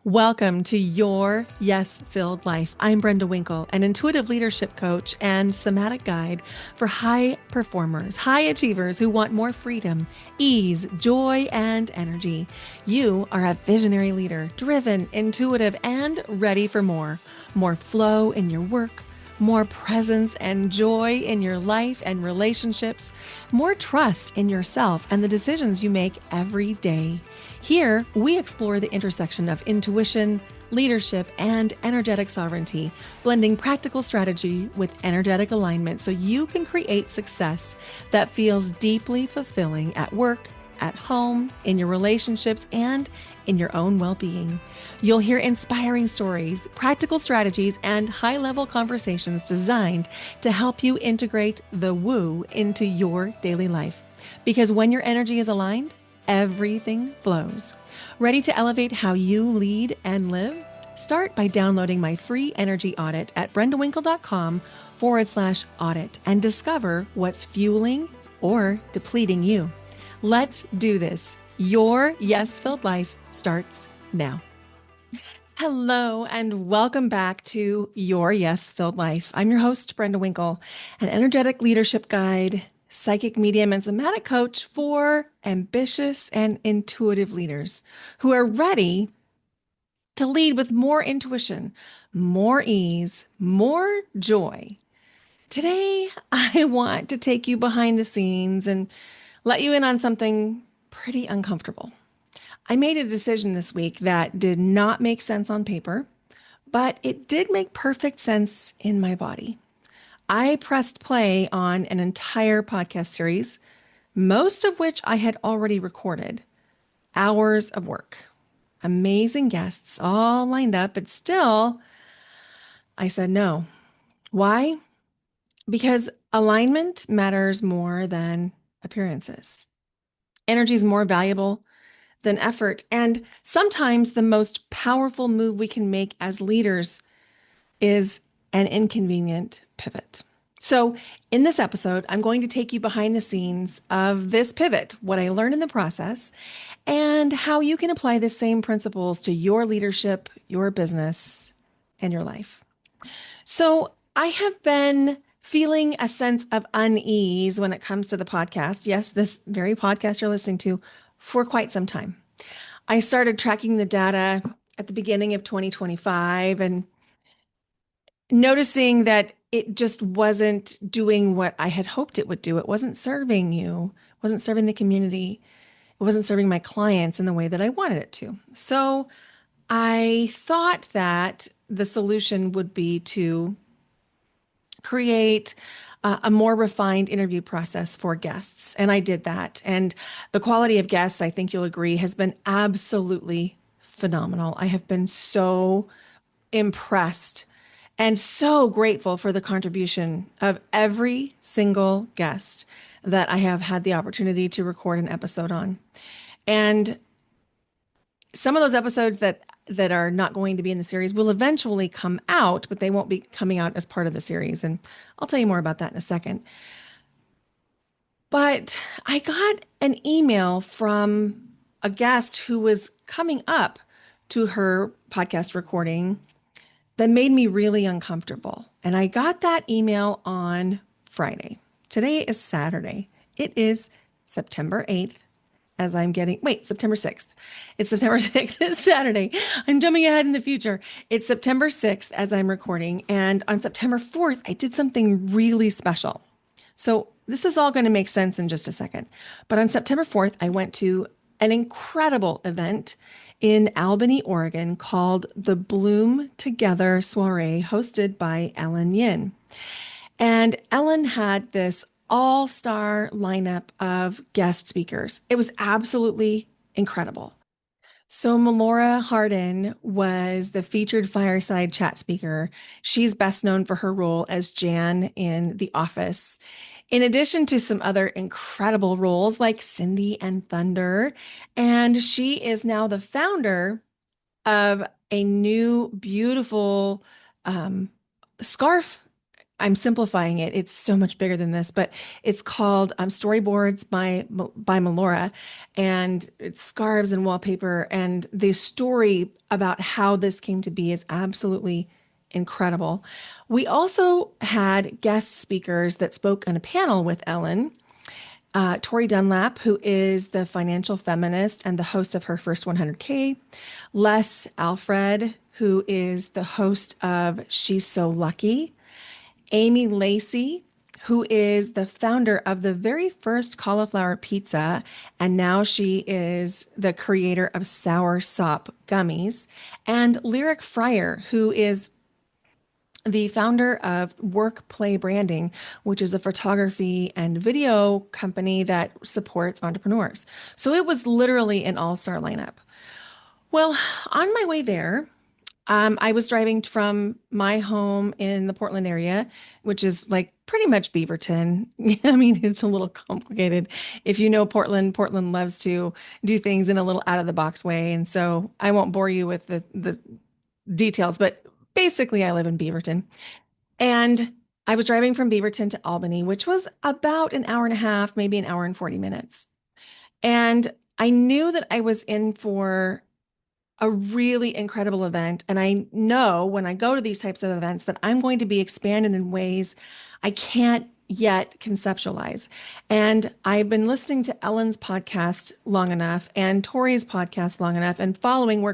Welcome to Your Yes-Filled Life. I'm Brenda Winkle, an intuitive leadership coach and somatic guide for high performers, high achievers who want more freedom, ease, joy, and energy. You are a visionary leader, driven, intuitive, and ready for more. More flow in your work, more presence and joy in your life and relationships, more trust in yourself and the decisions you make every day. Here, we explore the intersection of intuition, leadership, and energetic sovereignty, blending practical strategy with energetic alignment so you can create success that feels deeply fulfilling at work, at home, in your relationships, and in your own well-being. You'll hear inspiring stories, practical strategies, and high-level conversations designed to help you integrate the woo into your daily life. Because when your energy is aligned, everything flows. Ready to elevate how you lead and live? Start by downloading my free energy audit at brendawinkle.com/audit and discover what's fueling or depleting you. Let's do this. Your yes-filled life starts now. Hello, and welcome back to Your Yes-Filled Life. I'm your host, Brenda Winkle, an energetic leadership guide, psychic medium, and somatic coach for ambitious and intuitive leaders who are ready to lead with more intuition, more ease, more joy. Today, I want to take you behind the scenes and let you in on something pretty uncomfortable. I made a decision this week that did not make sense on paper, but it did make perfect sense in my body. I pressed play on an entire podcast series, most of which I had already recorded. Hours of work, amazing guests all lined up, but still, I said no. Why? Because alignment matters more than appearances. Energy is more valuable than effort. And sometimes the most powerful move we can make as leaders is an inconvenient pivot. So in this episode, I'm going to take you behind the scenes of this pivot, what I learned in the process, and how you can apply the same principles to your leadership, your business, and your life. So I have been feeling a sense of unease when it comes to the podcast. Yes, this very podcast you're listening to, for quite some time. I started tracking the data at the beginning of 2025 and noticing that it just wasn't doing what I had hoped it would do. It wasn't serving you, it wasn't serving the community, it wasn't serving my clients in the way that I wanted it to. So I thought that the solution would be to create a more refined interview process for guests. And I did that. And the quality of guests, I think you'll agree, has been absolutely phenomenal. I have been so impressed and so grateful for the contribution of every single guest that I have had the opportunity to record an episode on. And some of those episodes that are not going to be in the series will eventually come out, but they won't be coming out as part of the series. And I'll tell you more about that in a second. But I got an email from a guest who was coming up to her podcast recording that made me really uncomfortable. And I got that email on Friday. Today is Saturday. It is September 8th. September 6th. It's September 6th. It's Saturday. I'm jumping ahead in the future. It's September 6th as I'm recording. And on September 4th, I did something really special. So this is all going to make sense in just a second. But on September 4th, I went to an incredible event in Albany, Oregon called the Bloom Together Soirée, hosted by Ellen Yin. And Ellen had this all-star lineup of guest speakers. It was absolutely incredible. So Melora Hardin was the featured fireside chat speaker. She's best known for her role as Jan in The Office, in addition to some other incredible roles like Cindy and Thunder. And she is now the founder of a new beautiful scarf I'm simplifying it. It's so much bigger than this, but it's called Storyboards by Melora, and it's scarves and wallpaper. And the story about how this came to be is absolutely incredible. We also had guest speakers that spoke on a panel with Ellen. Tori Dunlap, who is the financial feminist and the host of her first 100K. Alfred, who is the host of She's So Lucky. Amy Lacey, who is the founder of the very first cauliflower pizza, and now she is the creator of SourSop gummies, and Lyrik who is the founder of Work Play Branding, which is a photography and video company that supports entrepreneurs. So it was literally an all-star lineup. Well, on my way there, I was driving from my home in the Portland area, which is like pretty much Beaverton. I mean, it's a little complicated. If you know Portland, Portland loves to do things in a little out of the box way. And so I won't bore you with the details, but basically I live in Beaverton. And I was driving from Beaverton to Albany, which was about an hour and a half, maybe an hour and 40 minutes. And I knew that I was in for a really incredible event. And I know when I go to these types of events that I'm going to be expanded in ways I can't yet conceptualize. And I've been listening to Ellen's podcast long enough and Tori's podcast long enough and following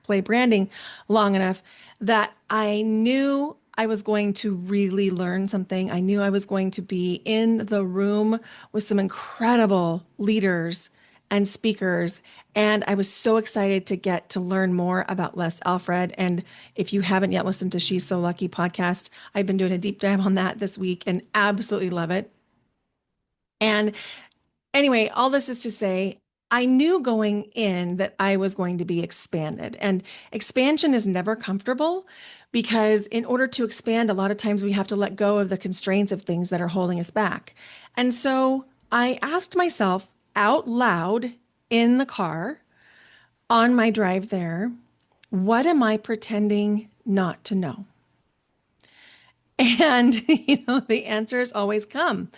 Play Branding long enough that I knew I was going to really learn something. I knew I was going to be in the room with some incredible leaders and speakers. And I was so excited to get to learn more about Alfred. And if you haven't yet listened to She's So Lucky podcast, I've been doing a deep dive on that this week and absolutely love it. And anyway, all this is to say, I knew going in that I was going to be expanded. And expansion is never comfortable because in order to expand, a lot of times we have to let go of the constraints of things that are holding us back. And so I asked myself out loud in the car on my drive there, what am I pretending not to know? And, the answers always come.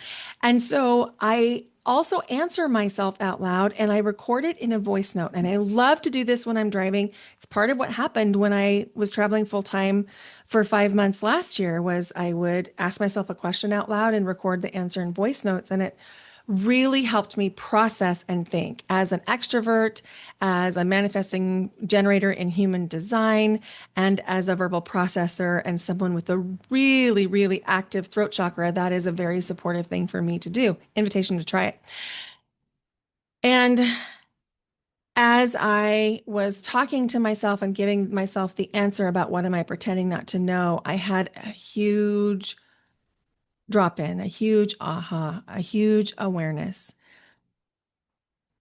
And so I also answer myself out loud and I record it in a voice note. And I love to do this when I'm driving. It's part of what happened when I was traveling full time for 5 months last year was I would ask myself a question out loud and record the answer in voice notes. And it really helped me process and think as an extrovert, as a manifesting generator in human design, and as a verbal processor and someone with a really, really active throat chakra. That is a very supportive thing for me to do. Invitation to try it. And as I was talking to myself and giving myself the answer about what am I pretending not to know, I had a huge drop in, a huge aha, a huge awareness.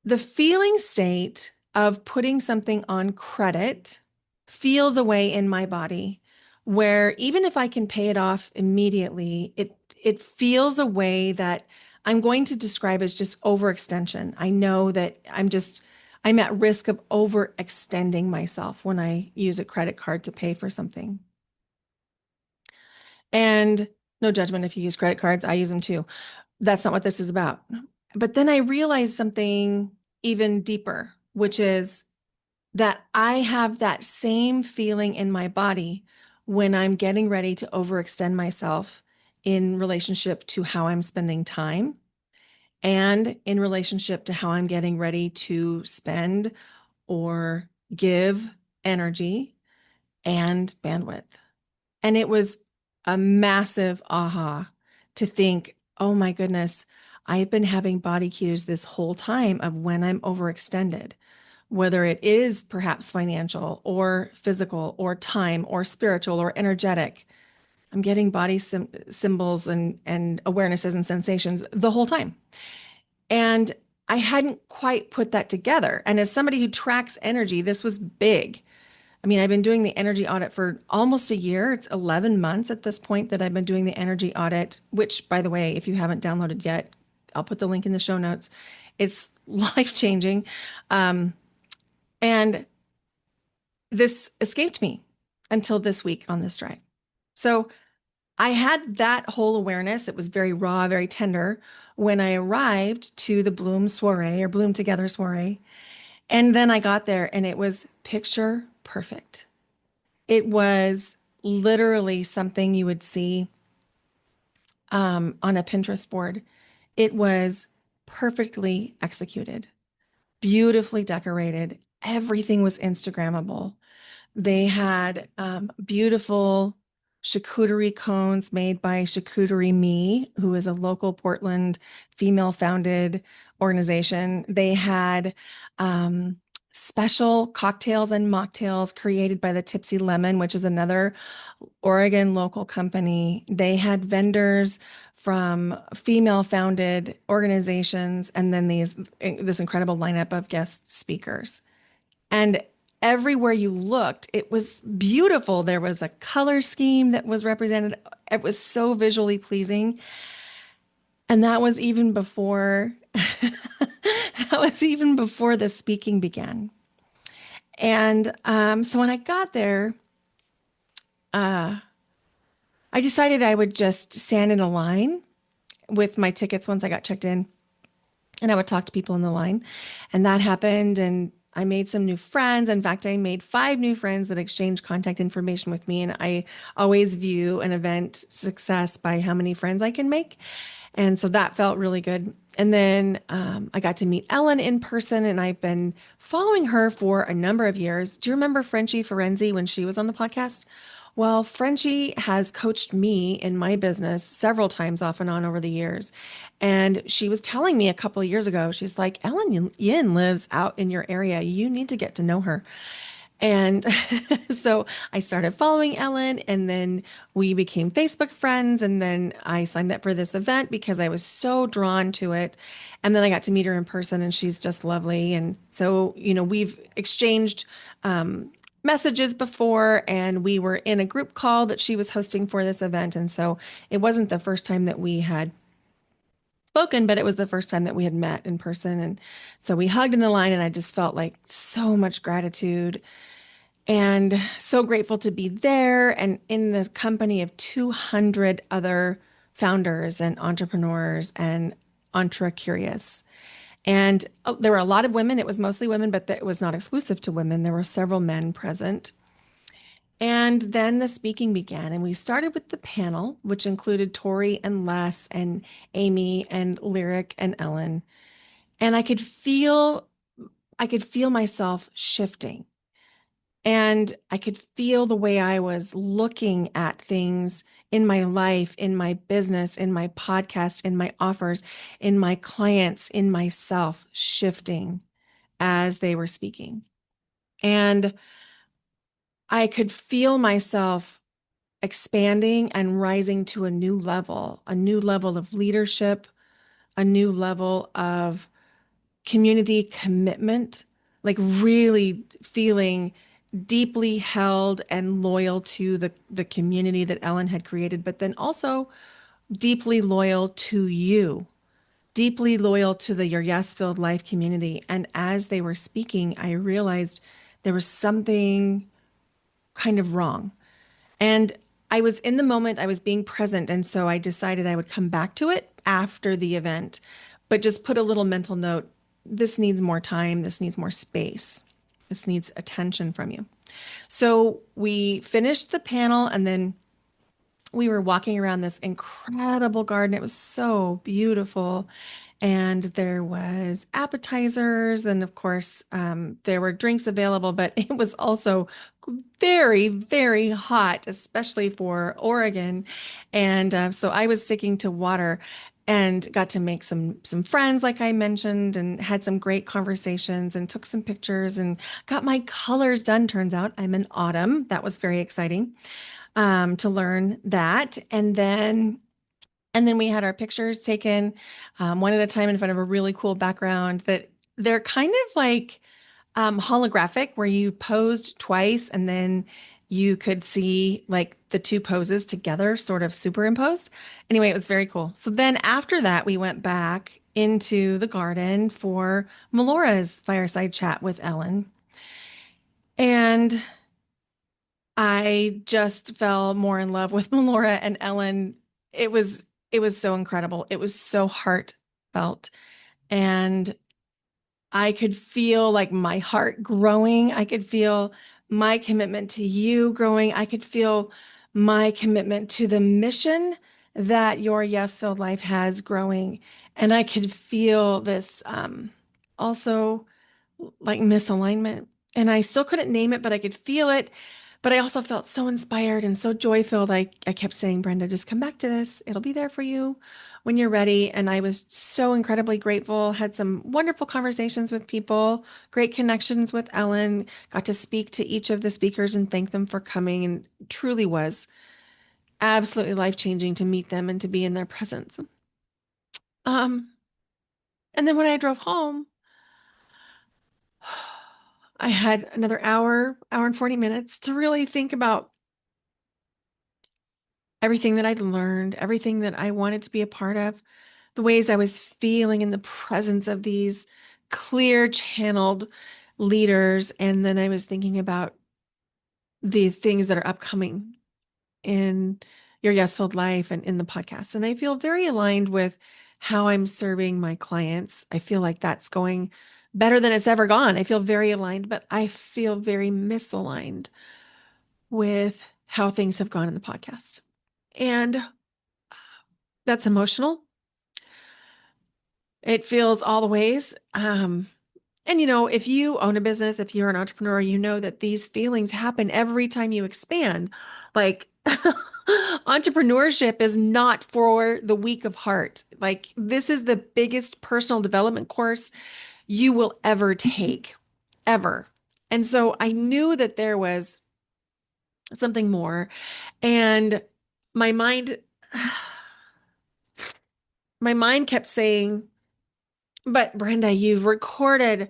The feeling state of putting something on credit feels a way in my body where even if I can pay it off immediately, it feels a way that I'm going to describe as just overextension. I know that I'm at risk of overextending myself when I use a credit card to pay for something. And no judgment if you use credit cards, I use them too. That's not what this is about. But then I realized something even deeper, which is that I have that same feeling in my body when I'm getting ready to overextend myself in relationship to how I'm spending time and in relationship to how I'm getting ready to spend or give energy and bandwidth. And it was a massive aha to think, oh my goodness, I've been having body cues this whole time of when I'm overextended, whether it is perhaps financial or physical or time or spiritual or energetic. I'm getting body symbols and awarenesses and sensations the whole time. And I hadn't quite put that together. And as somebody who tracks energy, this was big. I mean, I've been doing the energy audit for almost a year. It's 11 months at this point that I've been doing the energy audit, which, by the way, if you haven't downloaded yet, I'll put the link in the show notes. It's life-changing. And this escaped me until this week on this drive. So I had that whole awareness. It was very raw, very tender when I arrived to the Bloom Soirée or Bloom Together Soirée. And then I got there and it was picture perfect. It was literally something you would see on a Pinterest board. It was perfectly executed, beautifully decorated. Everything was Instagrammable. They had beautiful charcuterie cones made by Charcuterie Me, who is a local Portland female-founded organization. They had um, special cocktails and mocktails created by the Tipsy Lemon, which is another Oregon local company. They had vendors from female-founded organizations, and then this incredible lineup of guest speakers. And everywhere you looked, it was beautiful. There was a color scheme that was represented. It was so visually pleasing. And that was even before that was even before the speaking began. And so when I got there, uh, I decided I would just stand in a line with my tickets once I got checked in, and I would talk to people in the line. And that happened. And I made some new friends. In fact, I made 5 new friends that exchanged contact information with me. And I always view an event success by how many friends I can make. And so that felt really good. And then I got to meet Ellen in person, and I've been following her for a number of years. Do you remember Frenchie Ferenzi when she was on the podcast? Well, Frenchie has coached me in my business several times off and on over the years. And she was telling me a couple of years ago, she's like, Ellen Yin lives out in your area. You need to get to know her. And so I started following Ellen, and then we became Facebook friends. And then I signed up for this event because I was so drawn to it. And then I got to meet her in person, and she's just lovely. And so, we've exchanged messages before, and we were in a group call that she was hosting for this event. And so it wasn't the first time that we had spoken, but it was the first time that we had met in person. And so we hugged in the line, and I just felt like so much gratitude and so grateful to be there and in the company of 200 other founders and entrepreneurs and entre curious. And there were a lot of women. It was mostly women, but it was not exclusive to women. There were several men present. And then the speaking began, and we started with the panel, which included Tori and Les and Amy and Lyrik and Ellen. And I could feel myself shifting. And I could feel the way I was looking at things in my life, in my business, in my podcast, in my offers, in my clients, in myself shifting as they were speaking. And I could feel myself expanding and rising to a new level of leadership, a new level of community commitment, like really feeling deeply held and loyal to the community that Ellen had created, but then also deeply loyal to you, deeply loyal to the Your Yes Filled Life community. And as they were speaking, I realized there was something kind of wrong. And I was in the moment, I was being present. And so I decided I would come back to it after the event, but just put a little mental note. This needs more time. This needs more space. This needs attention from you. So we finished the panel, and then we were walking around this incredible garden. It was so beautiful. And there was appetizers, and of course, there were drinks available, but it was also very, very hot, especially for Oregon. And so I was sticking to water and got to make some friends, like I mentioned, and had some great conversations and took some pictures and got my colors done. Turns out I'm in autumn. That was very exciting to learn that. And then we had our pictures taken one at a time in front of a really cool background that they're kind of like holographic, where you posed twice and then you could see like the two poses together, sort of superimposed. Anyway, it was very cool. So then after that, we went back into the garden for Melora's fireside chat with Ellen. And I just fell more in love with Melora and Ellen. It was it was so incredible. It was so heartfelt. And I could feel like my heart growing. I could feel my commitment to you growing. I could feel my commitment to the mission that your Yes Filled Life has growing. And I could feel this also like misalignment. And I still couldn't name it, but I could feel it. But I also felt so inspired and so joy filled. I kept saying, Brenda, just come back to this. It'll be there for you when you're ready. And I was so incredibly grateful, had some wonderful conversations with people, great connections with Ellen, got to speak to each of the speakers and thank them for coming. And truly was absolutely life changing to meet them and to be in their presence. Um, and then when I drove home, I had another hour and 40 minutes to really think about everything that I'd learned, everything that I wanted to be a part of, the ways I was feeling in the presence of these clear channeled leaders. And then I was thinking about the things that are upcoming in your Yes Filled Life and in the podcast. And I feel very aligned with how I'm serving my clients. I feel like that's going better than it's ever gone. I feel very aligned, but I feel very misaligned with how things have gone in the podcast. And that's emotional. It feels all the ways. And if you own a business, if you're an entrepreneur, you know that these feelings happen every time you expand. Like entrepreneurship is not for the weak of heart. Like this is the biggest personal development course you will ever take, ever. And so I knew that there was something more. And my mind, my mind kept saying, but Brenda, you've recorded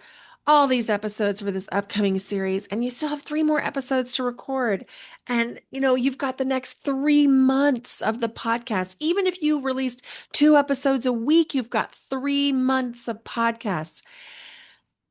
all these episodes for this upcoming series, and you still have 3 more episodes to record. And, you've got the next 3 months of the podcast. Even if you released 2 episodes a week, you've got 3 months of podcasts.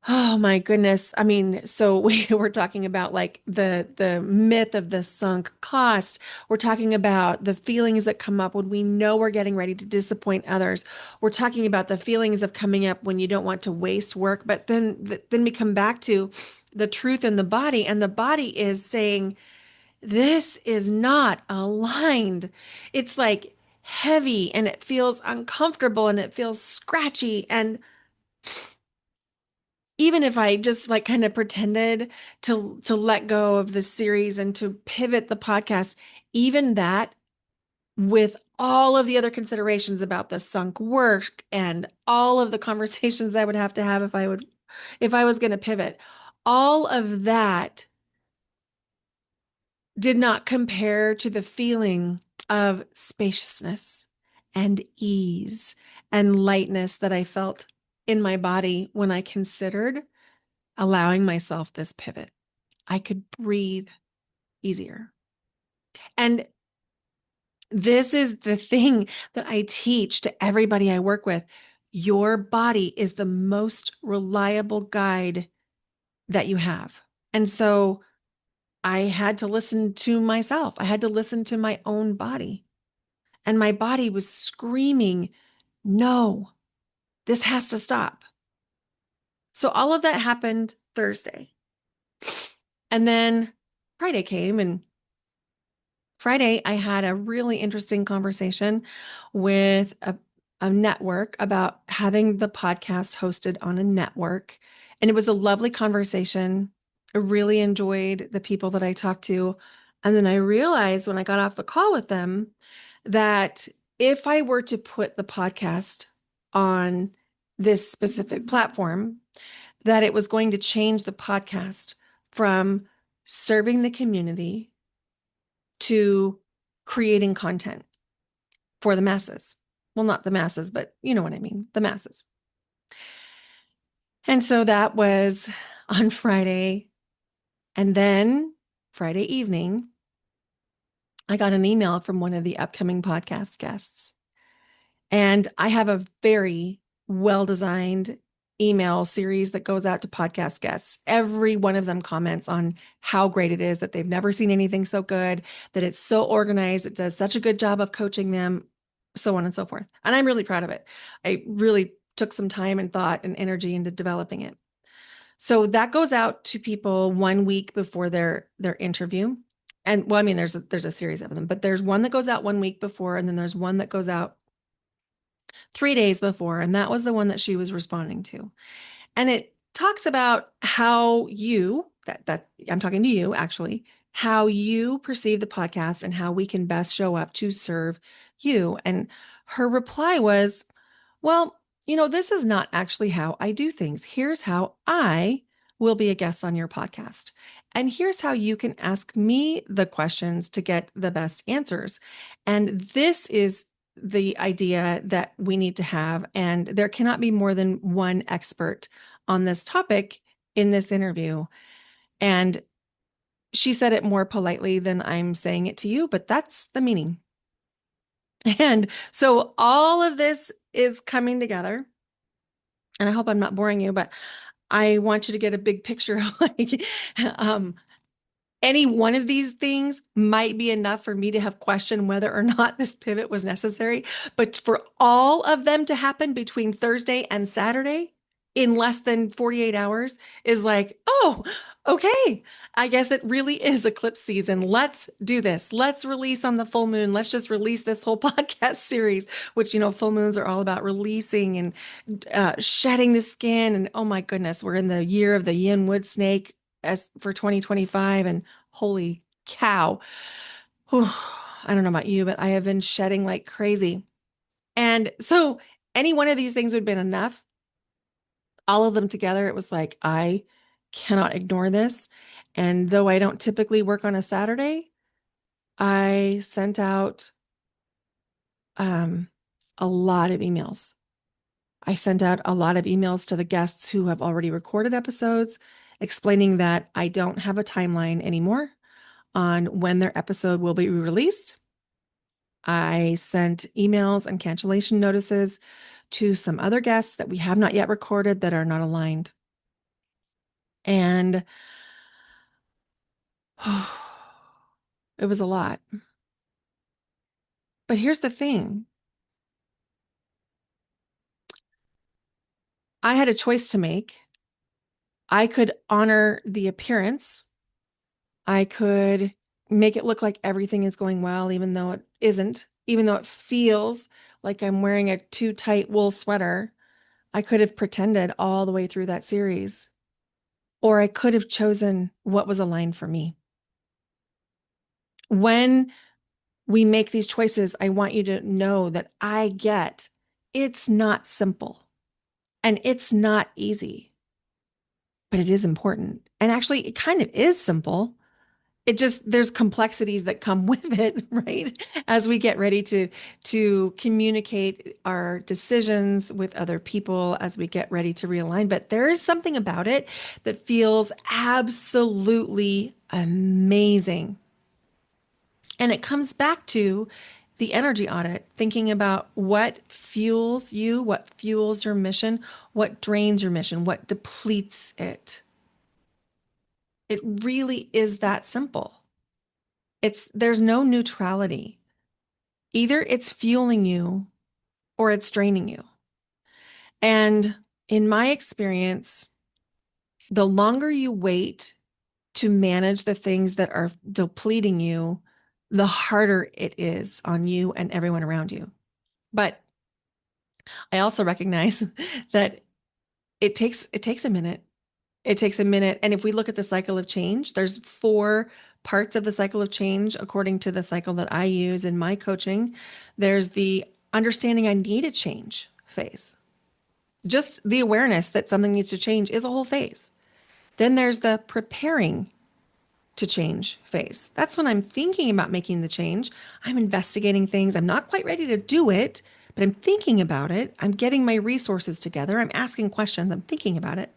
Oh my goodness. I mean, so we were talking about like the myth of the sunk cost. We're talking about the feelings that come up when we know we're getting ready to disappoint others. We're talking about the feelings of coming up when you don't want to waste work, but then we come back to the truth in the body, and the body is saying this is not aligned. It's like heavy and it feels uncomfortable and it feels scratchy, and even if I just like kind of pretended to let go of the series and to pivot the podcast, even that with all of the other considerations about the sunk work and all of the conversations I would have to have if I was going to pivot, all of that did not compare to the feeling of spaciousness and ease and lightness that I felt in my body when I considered allowing myself this pivot. I could breathe easier. And this is the thing that I teach to everybody I work with. Your body is the most reliable guide that you have. And so I had to listen to myself. I had to listen to my own body. And my body was screaming, no, this has to stop. So all of that happened Thursday. And then Friday came, and Friday, I had a really interesting conversation with a network about having the podcast hosted on a network. And it was a lovely conversation. I really enjoyed the people that I talked to. And then I realized when I got off the call with them that if I were to put the podcast on this specific platform, that it was going to change the podcast from serving the community to creating content for the masses. Well, not the masses, but you know what I mean, the masses. And so that was on Friday. And then Friday evening, I got an email from one of the upcoming podcast guests. And I have a very well-designed email series that goes out to podcast guests. Every one of them comments on how great it is, that they've never seen anything so good, that it's so organized, it does such a good job of coaching them, so on and so forth. And I'm really proud of it. I really took some time and thought and energy into developing it. So that goes out to people 1 week before their interview. And well, I mean, there's a series of them, but there's one that goes out 1 week before, and then there's one that goes out 3 days before. And that was the one that she was responding to. And it talks about how that I'm talking to you actually, how you perceive the podcast and how we can best show up to serve you. And her reply was, well, this is not actually how I do things. Here's how I will be a guest on your podcast. And here's how you can ask me the questions to get the best answers. And this is the idea that we need to have. And there cannot be more than one expert on this topic in this interview. And she said it more politely than I'm saying it to you, but that's the meaning. And so all of this is coming together. And I hope I'm not boring you, but I want you to get a big picture of like any one of these things might be enough for me to have questioned whether or not this pivot was necessary. But for all of them to happen between Thursday and Saturday in less than 48 hours is like, oh, okay. I guess it really is eclipse season. Let's do this. Let's release on the full moon. Let's just release this whole podcast series, which, full moons are all about releasing and shedding the skin. And oh my goodness, we're in the year of the yin wood snake as for 2025. And holy cow. Whew, I don't know about you, but I have been shedding like crazy. And so any one of these things would have been enough. All of them together, it was like, I cannot ignore this. And though I don't typically work on a Saturday, I sent out a lot of emails. I sent out a lot of emails to the guests who have already recorded episodes, explaining that I don't have a timeline anymore on when their episode will be released. I sent emails and cancellation notices to some other guests that we have not yet recorded that are not aligned. And it was a lot. But here's the thing. I had a choice to make. I could honor the appearance. I could make it look like everything is going well, even though it isn't, even though it feels like I'm wearing a too tight wool sweater. I could have pretended all the way through that series, or I could have chosen what was aligned for me. When we make these choices, I want you to know that I get it's not simple and it's not easy, but it is important. And actually, it kind of is simple. It just, there's complexities that come with it, right? As we get ready to communicate our decisions with other people, as we get ready to realign. But there is something about it that feels absolutely amazing. And it comes back to the energy audit, thinking about what fuels you, what fuels your mission, what drains your mission, what depletes it. It really is that simple. There's no neutrality. Either it's fueling you or it's draining you. And in my experience, the longer you wait to manage the things that are depleting you, the harder it is on you and everyone around you. But I also recognize that it takes a minute. It takes a minute. And if we look at the cycle of change, there's 4 parts of the cycle of change, according to the cycle that I use in my coaching. There's the understanding I need a change phase. Just the awareness that something needs to change is a whole phase. Then there's the preparing to change phase. That's when I'm thinking about making the change. I'm investigating things. I'm not quite ready to do it, but I'm thinking about it. I'm getting my resources together. I'm asking questions. I'm thinking about it.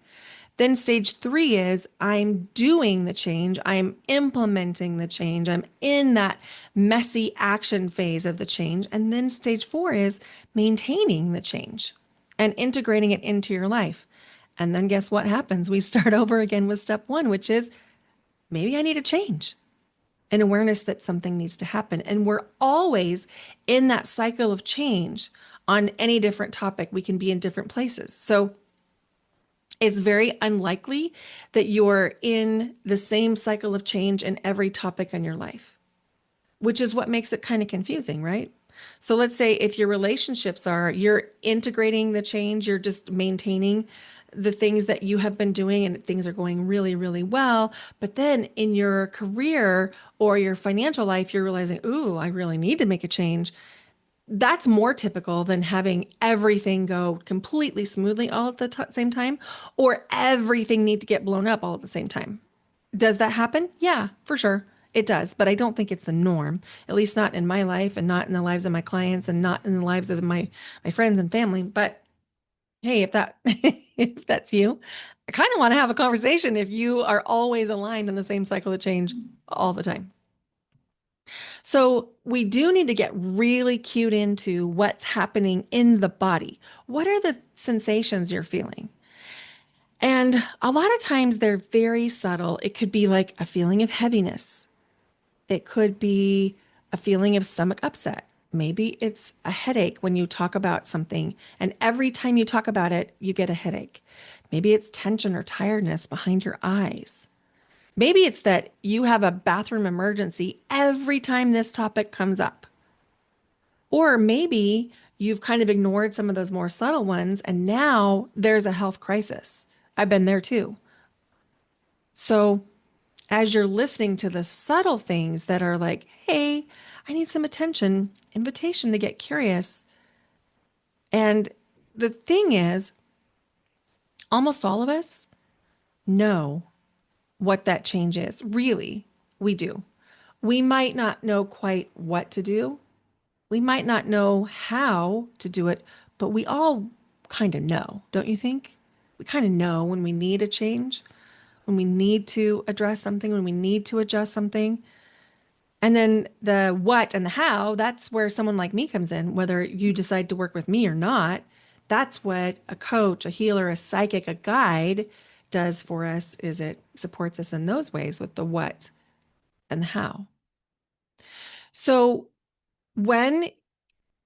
Then stage 3 is I'm doing the change. I'm implementing the change. I'm in that messy action phase of the change. And then stage 4 is maintaining the change and integrating it into your life. And then guess what happens? We start over again with step one, which is maybe I need a change, an awareness that something needs to happen. And we're always in that cycle of change on any different topic. We can be in different places. So it's very unlikely that you're in the same cycle of change in every topic in your life, which is what makes it kind of confusing, right? So let's say if your relationships are, you're integrating the change, you're just maintaining the things that you have been doing and things are going really, really well. But then in your career or your financial life, you're realizing, ooh, I really need to make a change. That's more typical than having everything go completely smoothly all at the same time, or everything need to get blown up all at the same time. Does that happen? Yeah, for sure. It does, but I don't think it's the norm, at least not in my life and not in the lives of my clients and not in the lives of my friends and family. But hey, if that if that's you, I kind of want to have a conversation if you are always aligned in the same cycle of change all the time. So we do need to get really cued into what's happening in the body. What are the sensations you're feeling? And a lot of times they're very subtle. It could be like a feeling of heaviness. It could be a feeling of stomach upset. Maybe it's a headache when you talk about something, and every time you talk about it, you get a headache. Maybe it's tension or tiredness behind your eyes. Maybe it's that you have a bathroom emergency every time this topic comes up. Or maybe you've kind of ignored some of those more subtle ones, and now there's a health crisis. I've been there too. So, as you're listening to the subtle things that are like, hey, I need some attention, invitation to get curious. And the thing is, almost all of us know what that change is. Really, we do. We might not know quite what to do. We might not know how to do it, but we all kind of know, don't you think? We kind of know when we need a change, when we need to address something, when we need to adjust something. And then the what and the how, that's where someone like me comes in, whether you decide to work with me or not. That's what a coach, a healer, a psychic, a guide does for us is it supports us in those ways with the what and the how. So when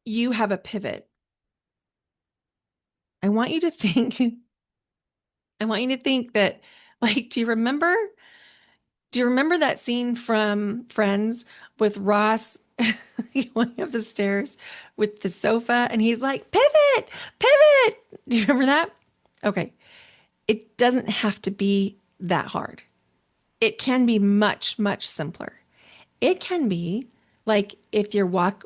you have a pivot, I want you to think, I want you to think that, like, do you remember that scene from Friends with Ross going up the stairs with the sofa and he's like, pivot, pivot. Do you remember that? Okay. It doesn't have to be that hard. It can be much, much simpler. It can be like if you're walking,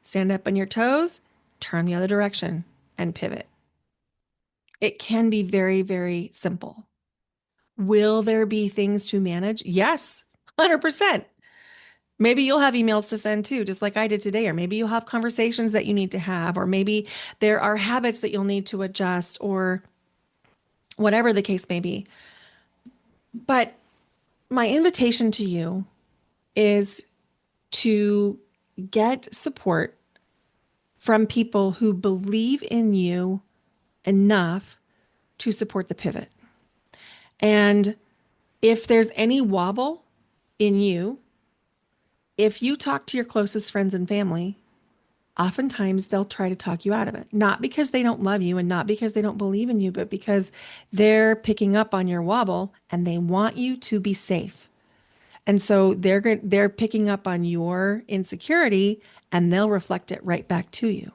stand up on your toes, turn the other direction and pivot. It can be very, very simple. Will there be things to manage? Yes, 100%. Maybe you'll have emails to send too, just like I did today, or maybe you'll have conversations that you need to have, or maybe there are habits that you'll need to adjust, or whatever the case may be. But my invitation to you is to get support from people who believe in you enough to support the pivot. And if there's any wobble in you, if you talk to your closest friends and family, oftentimes they'll try to talk you out of it. Not because they don't love you and not because they don't believe in you, but because they're picking up on your wobble and they want you to be safe. And so they're picking up on your insecurity and they'll reflect it right back to you.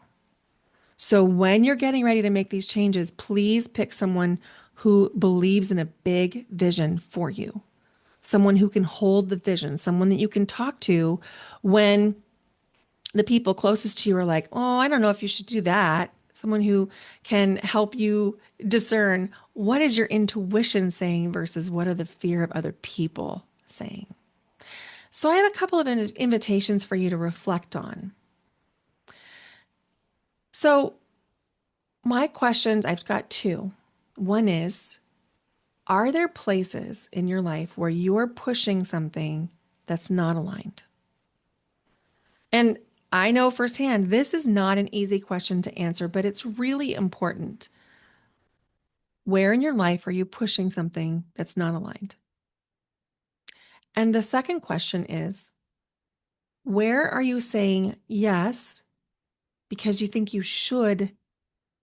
So when you're getting ready to make these changes, please pick someone who believes in a big vision for you. Someone who can hold the vision, someone that you can talk to when the people closest to you are like, oh, I don't know if you should do that. Someone who can help you discern what is your intuition saying versus what are the fear of other people saying. So I have a couple of invitations for you to reflect on. So my questions, I've got two. One is, are there places in your life where you're pushing something that's not aligned? And I know firsthand, this is not an easy question to answer, but it's really important. Where in your life are you pushing something that's not aligned? And the second question is, where are you saying yes because you think you should,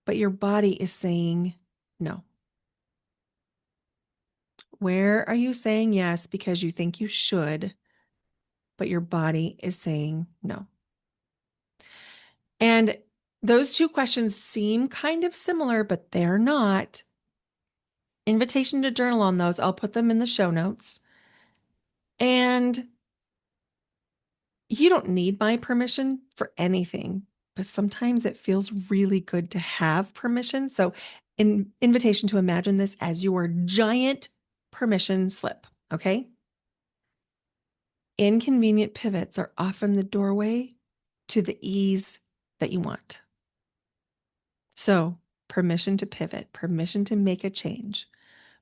but your body is saying no? Where are you saying yes because you think you should, but your body is saying no? And those two questions seem kind of similar, but they're not. Invitation to journal on those. I'll put them in the show notes. And you don't need my permission for anything, but sometimes it feels really good to have permission. So, invitation to imagine this as your giant permission slip, okay? Inconvenient pivots are often the doorway to the ease that you want. So, permission to pivot, permission to make a change,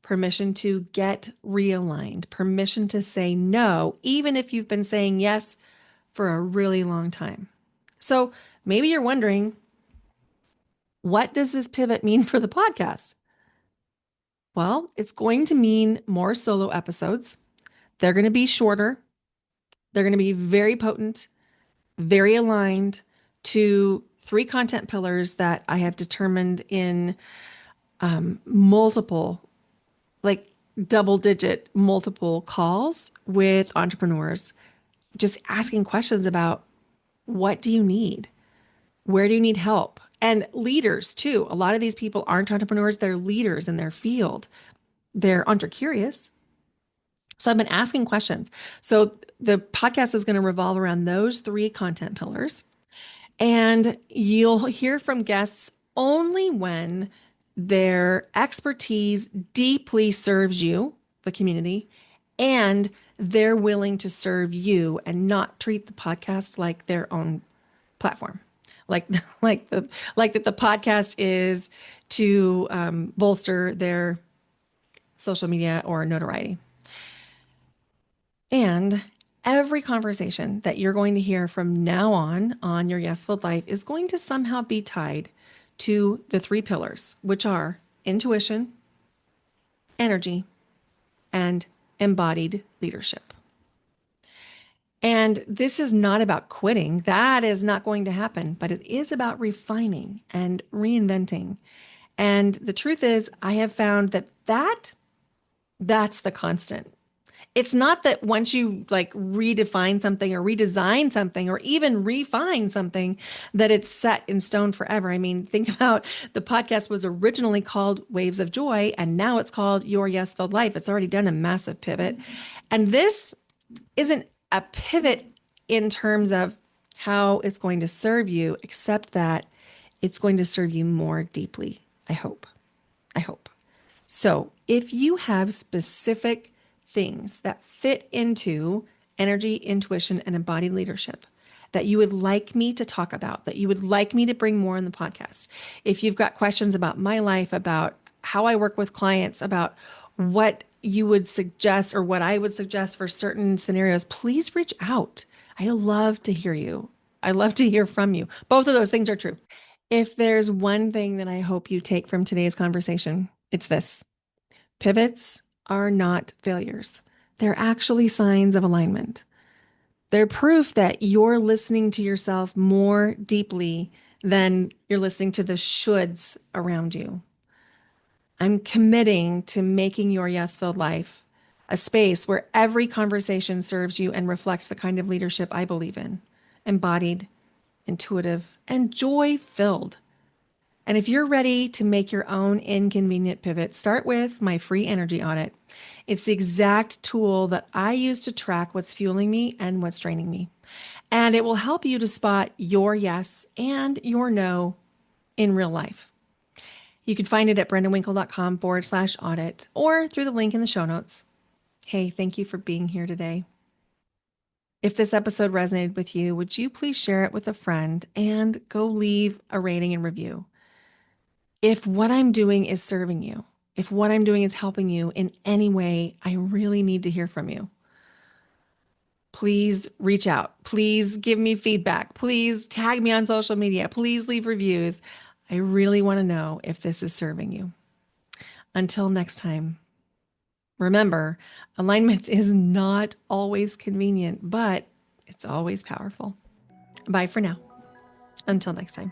permission to get realigned, permission to say no, even if you've been saying yes for a really long time. So, maybe you're wondering, what does this pivot mean for the podcast? Well, it's going to mean more solo episodes. They're going to be shorter. They're going to be very potent, very aligned to three content pillars that I have determined in multiple, like double digit, multiple calls with entrepreneurs, just asking questions about what do you need? Where do you need help? And leaders too. A lot of these people aren't entrepreneurs, they're leaders in their field. They're entre-curious. So I've been asking questions. So the podcast is going to revolve around those three content pillars. And you'll hear from guests only when their expertise deeply serves you, the community, and they're willing to serve you and not treat the podcast like their own platform. Like, that the podcast is to bolster their social media or notoriety. And every conversation that you're going to hear from now on your Yes Filled Life is going to somehow be tied to the three pillars, which are intuition, energy, and embodied leadership. And this is not about quitting. That is not going to happen, but it is about refining and reinventing. And the truth is, I have found that's the constant. It's not that once you like redefine something or redesign something or even refine something that it's set in stone forever. I mean, think about the podcast was originally called Waves of Joy and now it's called Your Yes Filled Life. It's already done a massive pivot. And this isn't a pivot in terms of how it's going to serve you, except that it's going to serve you more deeply. I hope. So if you have specific things that fit into energy, intuition, and embodied leadership that you would like me to talk about, that you would like me to bring more in the podcast, if you've got questions about my life, about how I work with clients, about what you would suggest or what I would suggest for certain scenarios, please reach out. I love to hear you. I love to hear from you. Both of those things are true. If there's one thing that I hope you take from today's conversation, it's this. Pivots are not failures. They're actually signs of alignment. They're proof that you're listening to yourself more deeply than you're listening to the shoulds around you. I'm committing to making your yes-filled life a space where every conversation serves you and reflects the kind of leadership I believe in, embodied, intuitive, and joy-filled. And if you're ready to make your own inconvenient pivot, start with my free energy audit. It's the exact tool that I use to track what's fueling me and what's draining me. And it will help you to spot your yes and your no in real life. You can find it at brendawinkle.com/audit or through the link in the show notes. Hey, thank you for being here today. If this episode resonated with you, would you please share it with a friend and go leave a rating and review? If what I'm doing is serving you, if what I'm doing is helping you in any way, I really need to hear from you. Please reach out. Please give me feedback. Please tag me on social media. Please leave reviews. I really want to know if this is serving you. Until next time, remember, alignment is not always convenient, but it's always powerful. Bye for now. Until next time.